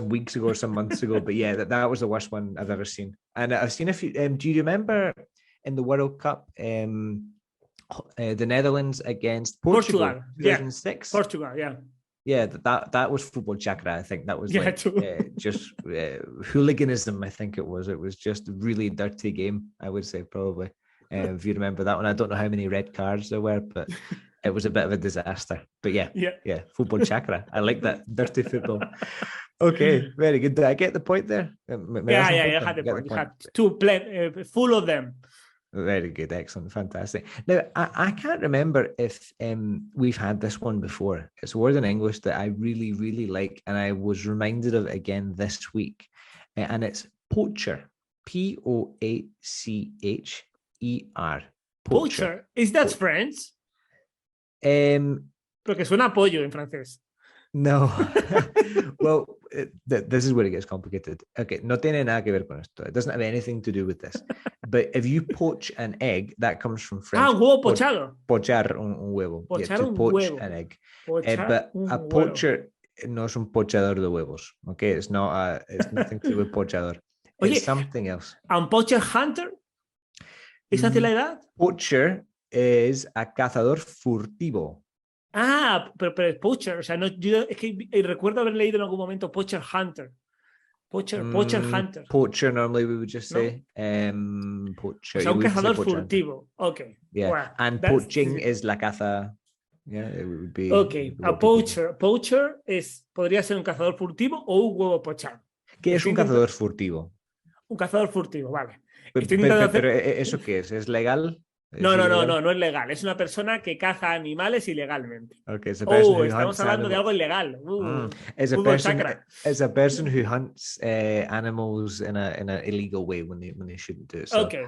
weeks ago or some months ago, but yeah, that was the worst one I've ever seen. And I've seen a few. Do you remember in the World Cup the Netherlands against Portugal 2006? Portugal, yeah, that was football chakra. I think that was just hooliganism. I think it was just a really dirty game, I would say, probably. If you remember that one. I don't know how many red cards there were, but it was a bit of a disaster. But yeah, football chakra. I like that. Dirty football. Okay, very good. Did I get the point there? You had the point. You had two full of them. Very good, excellent, fantastic. Now, I can't remember if we've had this one before. It's a word in English that I really, really like, and I was reminded of it again this week. And it's poacher. Poacher. Poacher. Is that French? Porque suena pollo en francés. No. Well, this is where it gets complicated. Okay, no tiene nada que ver con esto. It doesn't have anything to do with this. But if you poach an egg, that comes from French. Un huevo pochado. Pochar un huevo. Pochar to un poach huevo. an egg. But a poacher no es un pochador de huevos. Okay, it's nothing to do with pochador. It's something else. ¿Un poacher hunter? ¿Es hacia la edad? Poacher es a cazador furtivo. Pero es poacher, o sea, no, yo es que recuerdo haber leído en algún momento poacher hunter. Poacher hunter. Poacher normally we would just say. Poacher. O sea, un cazador furtivo. Okay. Yeah. Wow. And poaching is la caza. Yeah, it would be. Okay. A poacher. Poacher podría ser un cazador furtivo o un huevo pochado. ¿Qué es un cazador furtivo? Un cazador furtivo, vale. Pero ¿eso qué es? ¿Es legal? No es legal. Es una persona que caza animales ilegalmente. Okay, estamos hablando de algo ilegal. It's a person who hunts animals in an illegal way when they shouldn't do it. So. Okay.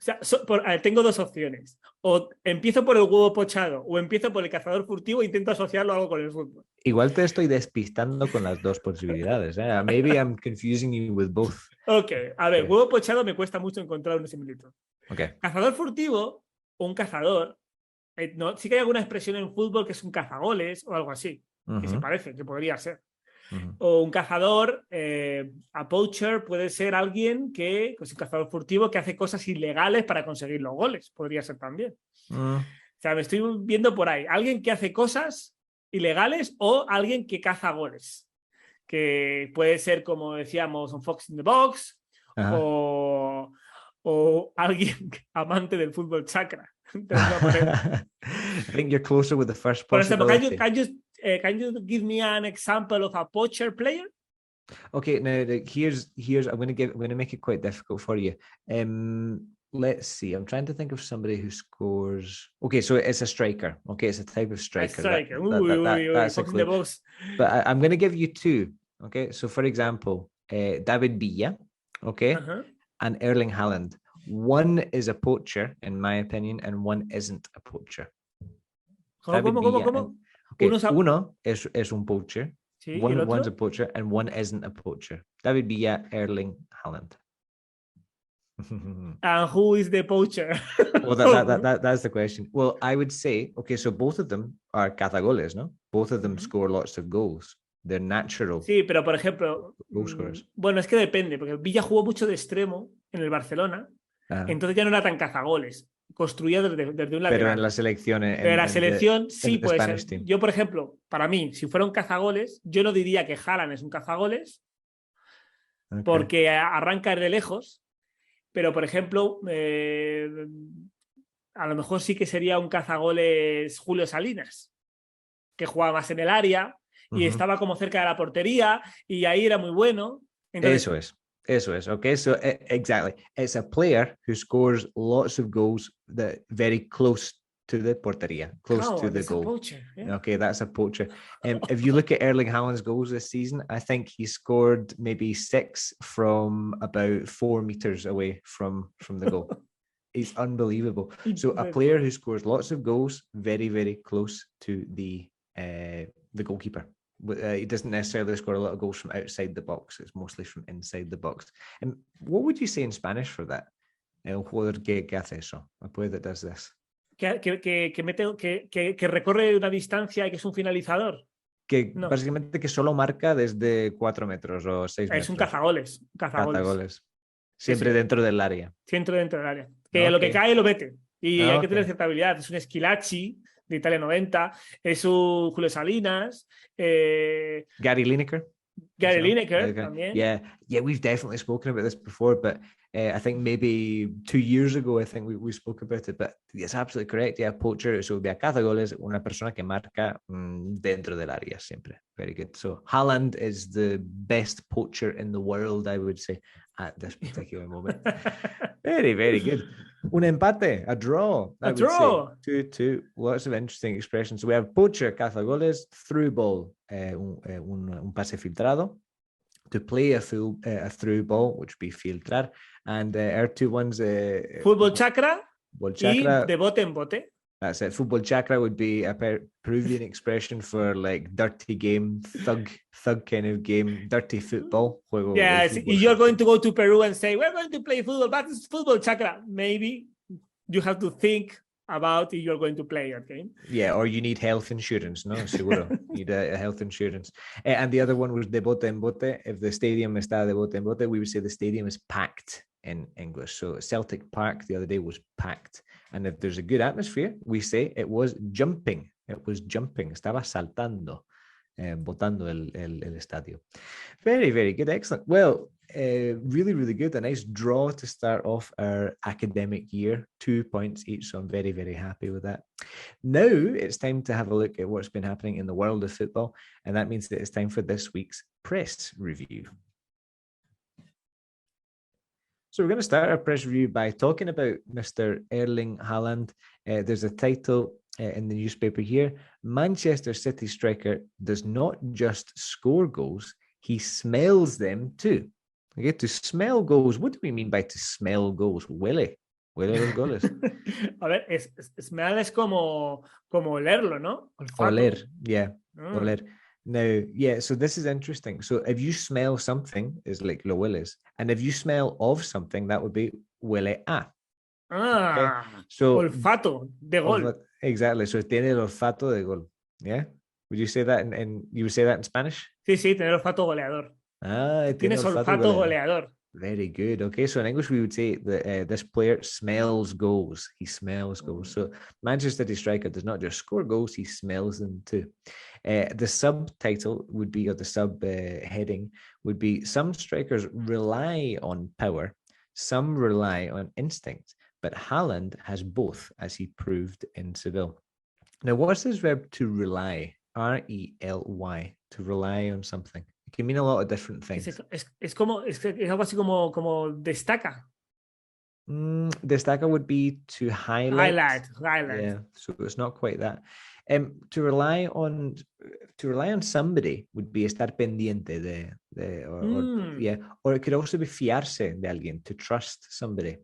sea, a ver, tengo dos opciones. O empiezo por el huevo pochado o empiezo por el cazador furtivo e intento asociarlo a algo con el fútbol. Igual te estoy despistando con las dos posibilidades. Maybe I'm confusing you with both. Ok, a ver, huevo pochado me cuesta mucho encontrar una similitud. Okay. Cazador furtivo o un cazador. No, sí que hay alguna expresión en fútbol que es un cazagoles o algo así, que se parece, que podría ser. O un cazador, a poacher puede ser alguien que es un cazador furtivo que hace cosas ilegales para conseguir los goles, podría ser también. O sea, me estoy viendo por ahí, alguien que hace cosas ilegales o alguien que caza goles, que puede ser, como decíamos, un fox in the box o alguien amante del fútbol chakra. I think you're closer with the first possibility. For example, can you give me an example of a poacher player? Okay, now here's I'm going to make it quite difficult for you. Let's see. I'm trying to think of somebody who scores. Okay, so it's a striker. Okay, it's a type of striker. A striker. That's a clue. But I'm going to give you two. Okay, so for example, David Villa, okay, and Erling Haaland. One is a poacher, in my opinion, and one isn't a poacher. ¿Cómo? Okay, uno es un poacher. Sí, one's a poacher, and one isn't a poacher. David Villa, Erling Haaland. And who is the poacher? Well, that's the question. Well, I would say, okay, so both of them are cazagoles, no? Both of them score lots of goals. They're natural. Sí, pero por ejemplo, goal scorers. Bueno, es que depende, porque Villa jugó mucho de extremo en el Barcelona, entonces ya no era tan cazagoles. Construía desde un lateral. Pero en la selección. Pero la selección sí puede ser. Team. Yo, por ejemplo, para mí, si fuera un cazagoles, yo no diría que Haaland es un cazagoles, porque arranca de lejos, pero, por ejemplo, a lo mejor sí que sería un cazagoles Julio Salinas, que jugaba más en el área y estaba como cerca de la portería y ahí era muy bueno. Entonces, Eso es, okay? So exactly, it's a player who scores lots of goals that very close to the porteria, close to the goal. A poacher, yeah. Okay, that's a poacher. If you look at Erling Haaland's goals this season, I think he scored maybe 6 from about 4 meters away from the goal. It's unbelievable. So a player who scores lots of goals very, very close to the goalkeeper. He doesn't necessarily score a lot of goals from outside the box. It's mostly from inside the box. And what would you say in Spanish for that? El jugador que hace eso. A player that does this. Que recorre una distancia y que es un finalizador. Básicamente que solo marca desde 4 metros o 6 metros. Es un cazagoles. Cazagoles. Siempre dentro del área. Siempre dentro del área. Que lo que cae lo mete. Y hay que tener cierta habilidad. Es un Esquilachi de Italia 90, es un Julio Salinas, Gary Lineker también. Yeah, we've definitely spoken about this before, but I think maybe 2 years ago I think we spoke about it, but it's absolutely correct. Yeah, poacher, so a cazagoles, una persona que marca dentro del área siempre. Very good. So Haaland is the best poacher in the world, I would say, at this particular moment. Very, very good. Un empate, a draw. A draw. 2-2. Lots of interesting expressions. So we have poacher, cazagoles, through ball, un pase filtrado. To play a through ball, which would be filtrar. And our 2 ones. Fútbol chakra. Y de bote en bote. That's it. Fútbol chakra would be a Peruvian expression for like dirty game, thug kind of game, dirty football. Yes, you're going to go to Peru and say, we're going to play football, but it's fútbol chakra. Maybe you have to think about if you're going to play that game. Yeah, or you need health insurance, no? Seguro. You need a health insurance. And the other one was de bote en bote. If the stadium está de bote en bote, we would say the stadium is packed in English. So Celtic Park the other day was packed. And if there's a good atmosphere, we say it was jumping. It was jumping. Estaba saltando, botando el estadio. Very, very good. Excellent. Well, really, really good. A nice draw to start off our academic year. 2 points each. So I'm very, very happy with that. Now it's time to have a look at what's been happening in the world of football. And that means that it's time for this week's press review. So we're going to start our press review by talking about Mr. Erling Haaland. There's a title in the newspaper here. Manchester City striker does not just score goals, he smells them too. Okay, to smell goals. What do we mean by to smell goals, Willie? Huele los goles. A ver, smell es como olerlo, ¿no? Olfato. Oler, yeah, Mm. oler. Now, yeah, so this is interesting. So if you smell something, it's like lo hueles. And if you smell of something, that would be huele a. Okay? So Olfato de gol. exactly. So tiene el olfato de gol. Yeah? Would you say that you would say that in Spanish? Sí, tener olfato goleador. Ah, tiene Tienes olfato olfato goleador. Very good. Okay, so in English we would say that this player smells goals. He smells goals. So Manchester City striker does not just score goals; he smells them too. The subtitle would be, or the sub heading would be: some strikers rely on power, some rely on instinct, but Haaland has both, as he proved in Seville. Now, what's this verb to rely? R-E-L-Y. To rely on something. It can mean a lot of different things. Es algo así como destaca. Destaca would be to highlight. Highlight. Yeah, so it's not quite that. To rely on somebody would be estar pendiente or it could also be fiarse de alguien, to trust somebody.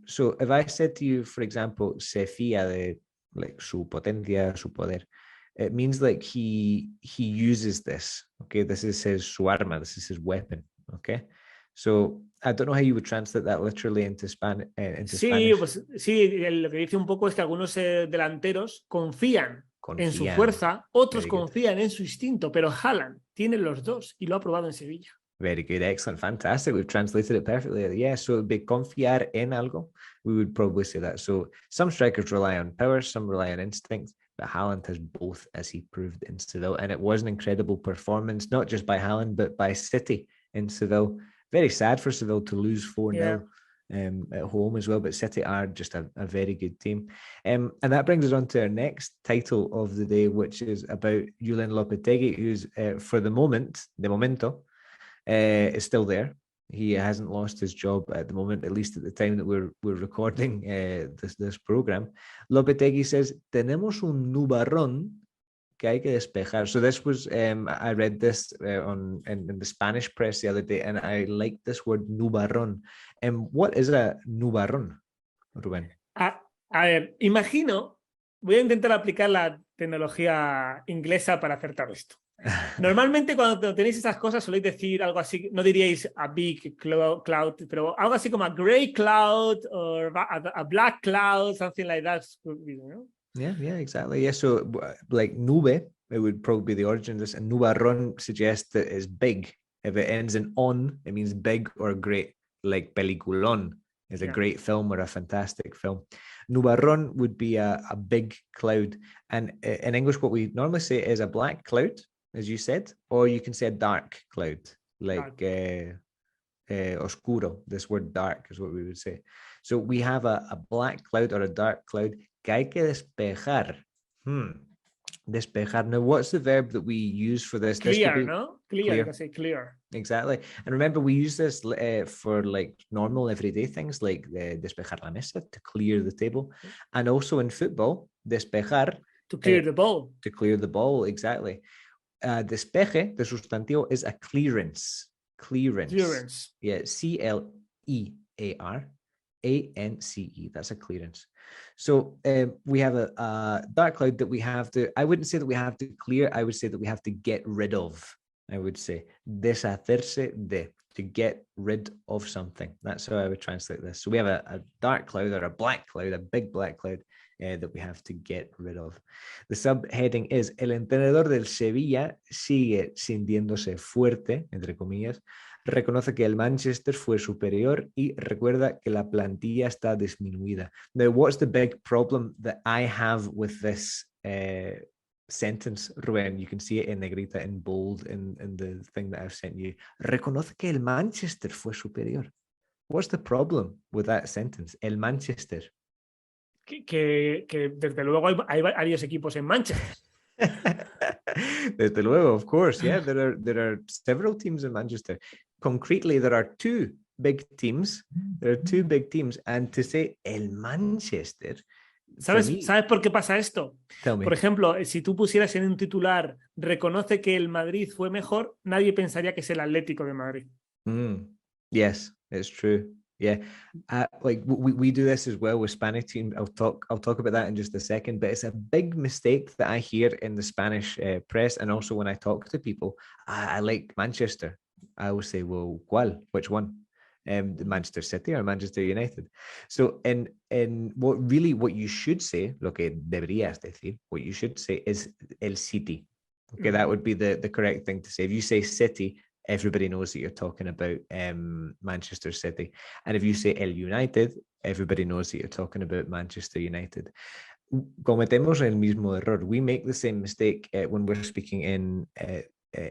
So if I said to you, for example, se fía de like su potencia, su poder, it means like he uses this. Okay, this is su arma, this is his weapon. Okay, so I don't know how you would translate that literally into Spanish. Pues sí, lo que dice un poco es que algunos delanteros confían en su fuerza, otros confían en su instinto, pero Haaland tiene los dos y lo ha probado en Sevilla. Very good, excellent, fantastic. We've translated it perfectly. Yeah, so it'd be confiar en algo. We would probably say that. So some strikers rely on power, some rely on instinct, but Haaland has both, as he proved in Seville. And it was an incredible performance, not just by Haaland, but by City in Seville. Very sad for Seville to lose 4-0 at home as well, but City are just a very good team. And that brings us on to our next title of the day, which is about Julen Lopetegui, who's for the momento, is still there. He hasn't lost his job at the moment, at least at the time that we're recording this program. Lopetegui says, tenemos un nubarrón que hay que despejar. So this was, I read this in the Spanish press the other day, and I like this word nubarrón. What is a nubarrón, Rubén? A ver, voy a intentar aplicar la tecnología inglesa para acertar esto. Normalmente cuando tenéis esas cosas soléis decir algo así, no diríais a big cloud, pero algo así como a grey cloud or a black cloud, something like that. You know? Yeah, exactly. Yeah, so like nube, it would probably be the origin of this, and nubarrón suggests that it's big. If it ends in on, it means big or great, like peliculón is a great film or a fantastic film. Nubarrón would be a big cloud, and in English what we normally say is a black cloud, as you said, or you can say a dark cloud, like oscuro. This word dark is what we would say. So we have a black cloud or a dark cloud que hay que despejar. Despejar. Now, what's the verb that we use for this? Clear, no? Clear. You can say clear. Exactly. And remember, we use this for like normal everyday things like despejar la mesa, to clear the table. And also in football, despejar. To clear the ball. To clear the ball, exactly. Despeje, the sustantivo, is a clearance. Clearance. Yeah, C-L-E-A-R-A-N-C-E. That's a clearance. So we have a dark cloud that we have to, I wouldn't say that we have to clear, I would say that we have to get rid of. I would say deshacerse de, to get rid of something. That's how I would translate this. So we have a dark cloud or a black cloud, a big black cloud that we have to get rid of. The subheading is: el entrenador del Sevilla sigue sintiéndose fuerte, entre comillas, reconoce que el Manchester fue superior y recuerda que la plantilla está disminuida. Now, what's the big problem that I have with this sentence, Rubén? You can see it in negrita, in bold, in the thing that I've sent you. Reconoce que el Manchester fue superior. What's the problem with that sentence? El Manchester. Que desde luego hay varios equipos en Manchester. Desde luego, of course, yeah. There are several teams in Manchester. Concretely, there are two big teams. There are two big teams, and to say el Manchester. ¿Sabes por qué pasa esto? Tell me. Por ejemplo, si tú pusieras en un titular reconoce que el Madrid fue mejor, nadie pensaría que es el Atlético de Madrid. Yes, it's true. Yeah, like we do this as well with Spanish team. I'll talk about that in just a second. But it's a big mistake that I hear in the Spanish press, and also when I talk to people. I like Manchester. I always say, "Well, ¿cuál? Which one? The Manchester City or Manchester United?" So, in what you should say, lo que deberías decir, what you should say is el City. Okay, that would be the correct thing to say. If you say City, everybody knows that you're talking about Manchester City. And if you say El United, everybody knows that you're talking about Manchester United. Cometemos el mismo error. We make the same mistake when we're speaking in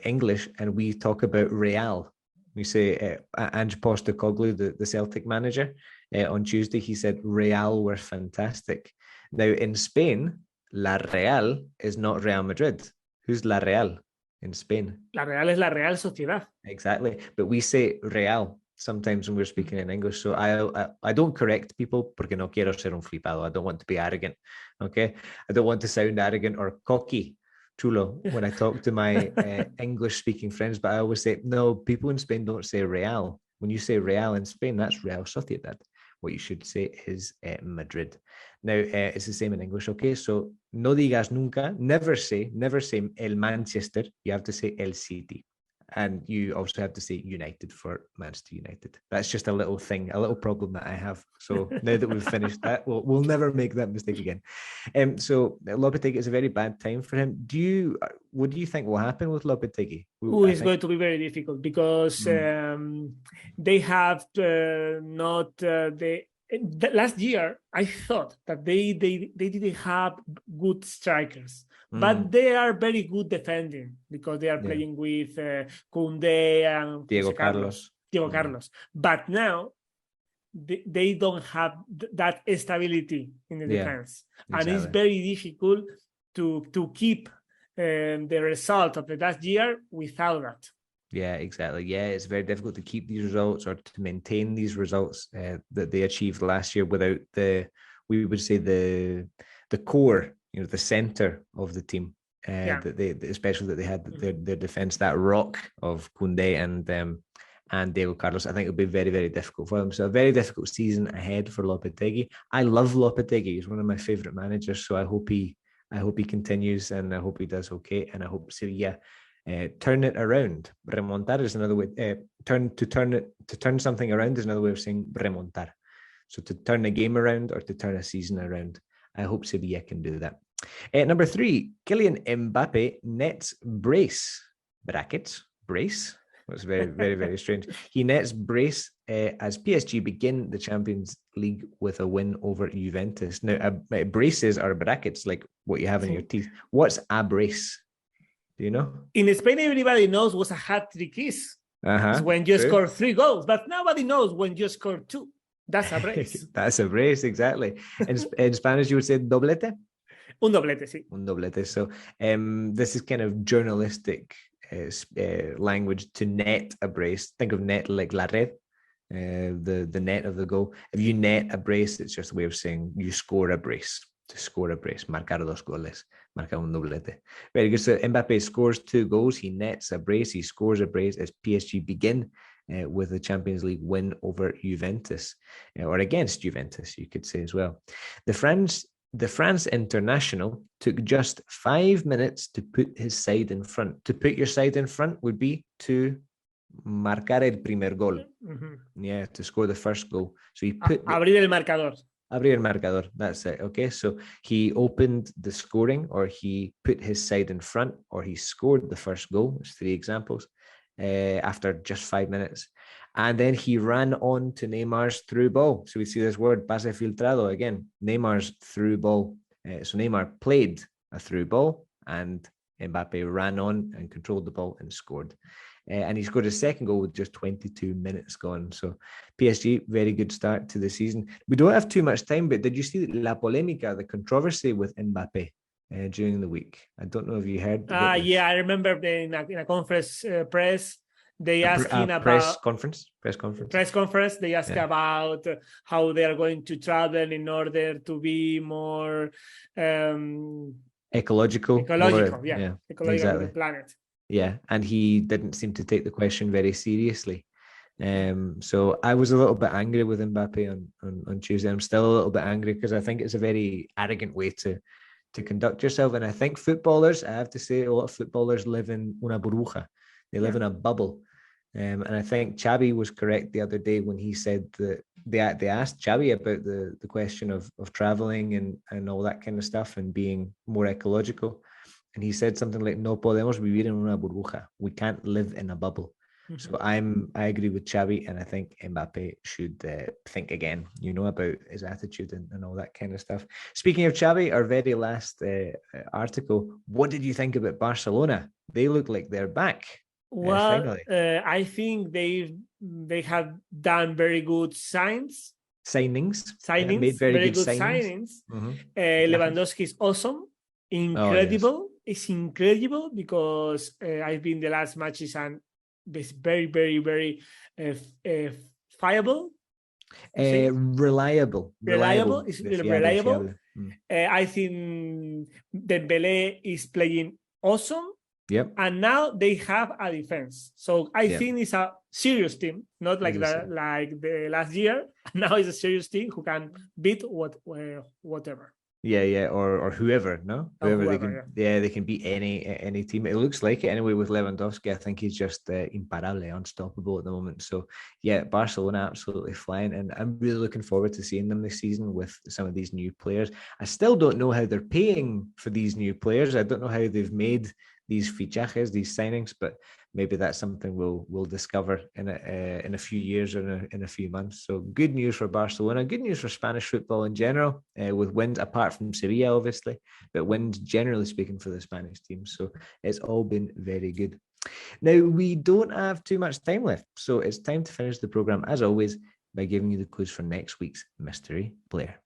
English and we talk about Real. We say Ange Postecoglou, the Celtic manager, on Tuesday, he said Real were fantastic. Now, in Spain, La Real is not Real Madrid. Who's La Real in Spain? La Real es la Real Sociedad. Exactly. But we say Real sometimes when we're speaking in English. So I don't correct people porque no quiero ser un flipado. I don't want to be arrogant. Okay. I don't want to sound arrogant or cocky, chulo, when I talk to my English speaking friends. But I always say, no, people in Spain don't say Real. When you say Real in Spain, that's Real Sociedad. What you should say is Madrid. Now, it's the same in English, okay? So, no digas nunca, never say el Manchester. You have to say el City. And you also have to say United for Manchester United. That's just a little thing, a little problem that I have. So now that we've finished that, we'll never make that mistake again. So Lopetegui is a very bad time for him. What do you think will happen with Lopetegui? It's going to be very difficult because they have not the last year. I thought that they didn't have good strikers, but they are very good defending because they are playing with Koundé and Diego Carlos. But now they don't have that stability in the defense, and it's very difficult to keep the result of the last year without that. Yeah, exactly. Yeah, it's very difficult to keep these results or to maintain these results that they achieved last year without the core, the center of the team. That they, especially that they had their defense, that rock of Koundé and Diego Carlos. I think it'll be very, very difficult for them. So a very difficult season ahead for Lopetegui. I love Lopetegui. He's one of my favorite managers. So I hope he continues, and I hope he does okay. And I hope Sevilla turn it around. Remontar is another way. To turn something around is another way of saying remontar. So to turn a game around or to turn a season around. I hope Sevilla can do that. Number 3, Kylian Mbappe nets brace brace. That's very, very, very strange. He nets brace as PSG begin the Champions League with a win over Juventus. Now, braces are brackets like what you have in your teeth. What's a brace? Do you know? In Spain, everybody knows what a hat-trick is. It's when you score 3 goals, but nobody knows when you score 2. That's a brace. That's a brace, exactly. In Spanish, you would say doblete? Un doblete, sí. Un doblete. So this is kind of journalistic language to net a brace. Think of net like la red, the net of the goal. If you net a brace, it's just a way of saying you score a brace. To score a brace, marcar 2 goles, marcar un doblete. Very good. So Mbappe scores 2 goals. He nets a brace. He scores a brace as PSG begin with the Champions League win over Juventus, or against Juventus, you could say as well. The France international took just 5 minutes to put his side in front. To put your side in front would be to marcar el primer gol. Yeah, to score the first goal. So he put abrir el marcador. Abrir el marcador, that's it. Okay, so he opened the scoring, or he put his side in front, or he scored the first goal. There's 3 examples after just 5 minutes. And then he ran on to Neymar's through ball. So we see this word, pase filtrado, again, Neymar's through ball. So Neymar played a through ball, and Mbappe ran on and controlled the ball and scored. And he scored his second goal with just 22 minutes gone. So PSG, very good start to the season. We don't have too much time, but did you see la polémica, the controversy with Mbappe during the week? I don't know if you heard. Yeah, I remember in a conference press, they asked him about press conference. They asked about how they are going to travel in order to be more ecological, ecological exactly. with the planet. Yeah, and he didn't seem to take the question very seriously. So I was a little bit angry with Mbappe on Tuesday. I'm still a little bit angry because I think it's a very arrogant way to conduct yourself. And I think footballers, I have to say, a lot of footballers live in una burbuja. They live in a bubble. And I think Xavi was correct the other day when he said that they asked Xavi about the question of traveling and all that kind of stuff and being more ecological. And he said something like, no podemos vivir en una burbuja. We can't live in a bubble. So I agree with Xavi, and I think Mbappe should think again, about his attitude and all that kind of stuff. Speaking of Xavi, our very last article, what did you think about Barcelona? They look like they're back. Well, finally. I think they have done very good signings, made very good signings. Mm-hmm. Lewandowski is awesome, incredible. Oh, yes. It's incredible because I've been the last matches and it's very, very, very reliable. It's reliable. I think Dembélé is playing awesome. Yep. And now they have a defense. So I think it's a serious team, not like the last year. Now it's a serious team who can beat whatever. Yeah, or whoever, no? Whoever they can, they can beat any team. It looks like it anyway with Lewandowski. I think he's just imparable, unstoppable at the moment. So yeah, Barcelona absolutely flying, and I'm really looking forward to seeing them this season with some of these new players. I still don't know how they're paying for these new players. I don't know how they've made these fichajes, these signings, but maybe that's something we'll discover in a few years or in a few months. So good news for Barcelona, good news for Spanish football in general, with wins apart from Sevilla, obviously, but wins generally speaking for the Spanish team. So it's all been very good. Now, we don't have too much time left, so it's time to finish the program, as always, by giving you the clues for next week's mystery player.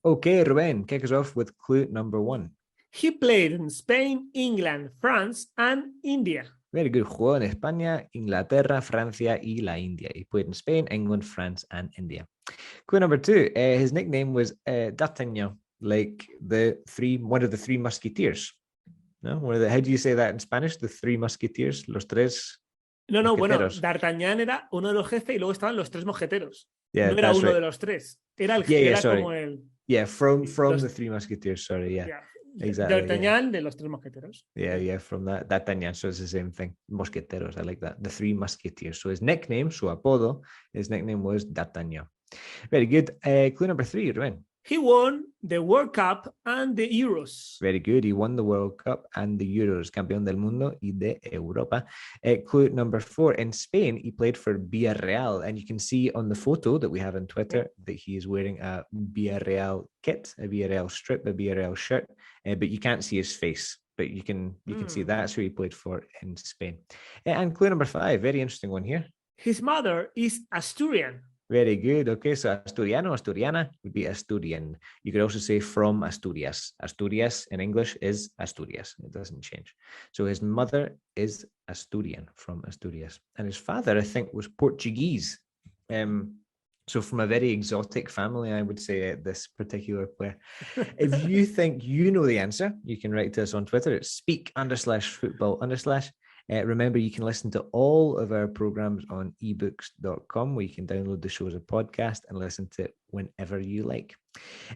Okay, Ruben, kick us off with clue number 1. He played in Spain, England, France, and India. Very good. Jugó en España, Inglaterra, Francia y la India. He played in Spain, England, France, and India. Clue number 2. His nickname was D'Artagnan, like one of the three musketeers. No, how do you say that in Spanish? The three musketeers, los tres. No, bueno, D'Artagnan era uno de los jefes y luego estaban los tres mosqueteros. Yeah, no era uno de los tres. Era como el. Yeah, from the three musketeers. Sorry, yeah. Exactly. D'Artagnan de los tres mosqueteros. Yeah, from that. D'Artagnan, so it's the same thing. Mosqueteros, I like that. The three musketeers. So his nickname, su apodo, his nickname was D'Artagnan. Very good. Clue number 3, Ruben. He won the World Cup and the Euros. Very good. He won the World Cup and the Euros. Campeón del mundo y de Europa. Clue number 4. In Spain, he played for Villarreal. And you can see on the photo that we have on Twitter that he is wearing a Villarreal kit, a Villarreal strip, a Villarreal shirt. But you can't see his face. But you can see that's who he played for in Spain. And clue number 5. Very interesting one here. His mother is Asturian. Very good. Okay, so Asturiano, Asturiana would be Asturian. You could also say from Asturias. Asturias in English is Asturias. It doesn't change. So his mother is Asturian, from Asturias. And his father, I think, was Portuguese. So from a very exotic family, I would say, this particular player. If you think you know the answer, you can write to us on Twitter. It's speak_football_. Remember, you can listen to all of our programs on ebooks.com, where you can download the show as a podcast and listen to it whenever you like.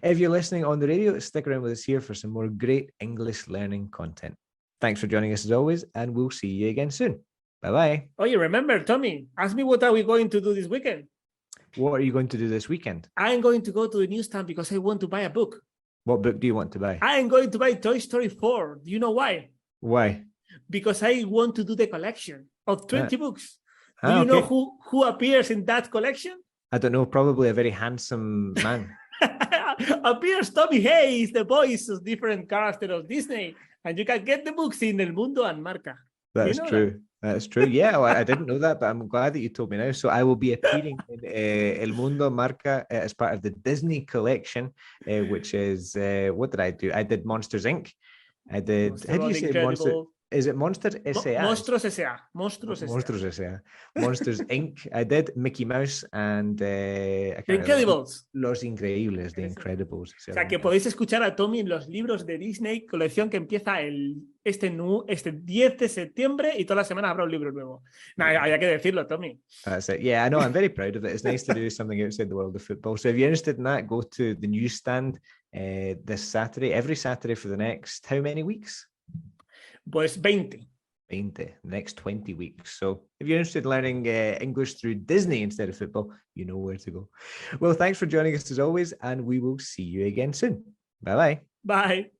If you're listening on the radio, stick around with us here for some more great English learning content. Thanks for joining us as always, and we'll see you again soon. Bye-bye. Oh, you remember, Tommy, ask me what are we going to do this weekend? What are you going to do this weekend? I'm going to go to the newsstand because I want to buy a book. What book do you want to buy? I'm going to buy Toy Story 4. Do you know why? Why? Because I want to do the collection of 20 books. Do you know who appears in that collection? I don't know, probably a very handsome man. Appears Tommy Hayes, the voice of different characters of Disney. And you can get the books in El Mundo and Marca. That's true. That's true. Yeah, well, I didn't know that, but I'm glad that you told me now. So I will be appearing in El Mundo Marca as part of the Disney collection, which is, what did I do? I did Monsters, Inc. I did, how do you say Monster? Is it Monsters S.A.? Monstruos S.A. Monstruos S.A. Monsters S.A. Monsters Inc. I did Mickey Mouse and The Incredibles. Los Increíbles, The Incredibles. O sea, que podéis escuchar a Tommy en los libros de Disney, colección que empieza este 10 de septiembre y todas las semanas habrá un libro nuevo. Nah, había que decirlo, Tommy. That's it. Yeah, I know. I'm very proud of it. It's nice to do something outside the world of football. So if you're interested in that, go to the newsstand this Saturday, every Saturday for the next, how many weeks? Pues 20. 20, the next 20 weeks. So if you're interested in learning English through Disney instead of football, you know where to go. Well, thanks for joining us as always, and we will see you again soon. Bye-bye. Bye.